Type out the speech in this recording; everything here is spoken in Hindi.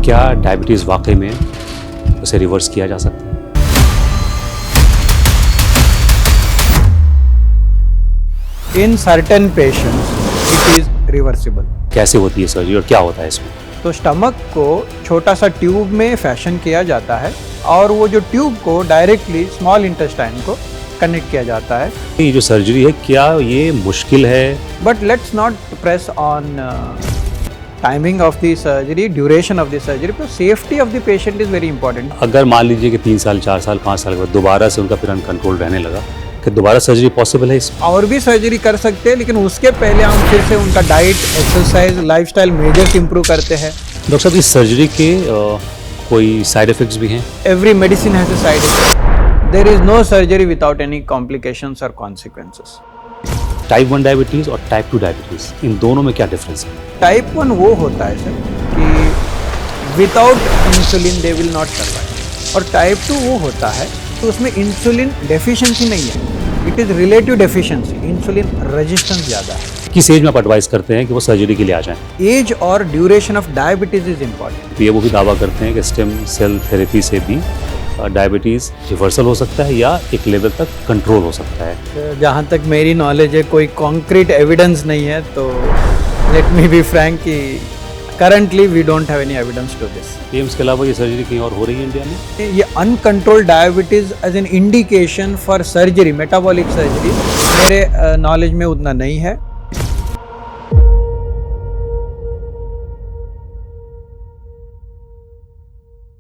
क्या डायबिटीज़ वाकई में उसे रिवर्स किया जा सकता है? In certain patients, it is reversible. कैसे होती है सर्जरी और क्या होता है इसमें? तो स्टमक को छोटा सा ट्यूब में फैशन किया जाता है और वो जो ट्यूब को डायरेक्टली स्मॉल इंटेस्टाइन को कनेक्ट किया जाता है. ये जो सर्जरी है क्या ये मुश्किल है? But let's not press on timing of the surgery, duration of the surgery. तो safety of the patient is very important. अगर मान लीजिए कि 3 साल 4 साल 5 साल के बाद दोबारा से उनका फिर अनकंट्रोल रहने लगा, कि दोबारा सर्जरी पॉसिबल है इसमें? और भी सर्जरी कर सकते हैं, लेकिन उसके पहले हम फिर से उनका diet, exercise, lifestyle measures improve करते हैं. डॉक्टर साहब इस सर्जरी के कोई साइड इफेक्ट्स भी हैं? Every medicine has a side effect. There is no surgery without any complications और कॉन्सिक्वेंसेस. टाइप 1 डायबिटीज़ और टाइप 2 डायबिटीज़, इन दोनों में क्या डिफरेंस है? टाइप 1 वो होता है सर कि without insulin they will not survive, और टाइप 2 वो होता है तो उसमें इंसुलिन डेफिशिएंसी नहीं है, it is relative deficiency, insulin resistance ज़्यादा है. किस एज में आप एडवाइस करते हैं कि वो सर्जरी के लिए आ जाएं? एज और duration of diabetes is important. ये वो भी दावा करते हैं कि स्टेम सेल थेरेपी से भी डायबिटीज़ रिवर्सल हो सकता है या एक लेवल तक कंट्रोल हो सकता है. जहाँ तक मेरी नॉलेज है कोई कॉन्क्रीट एविडेंस नहीं है, तो लेट मी बी फ्रैंक कि currently we don't have any evidence to this. AIIMS के अलावा ये सर्जरी कहीं और हो रही है इंडिया में? ये uncontrolled diabetes as an indication for surgery, metabolic surgery मेरे नॉलेज में उतना नहीं है.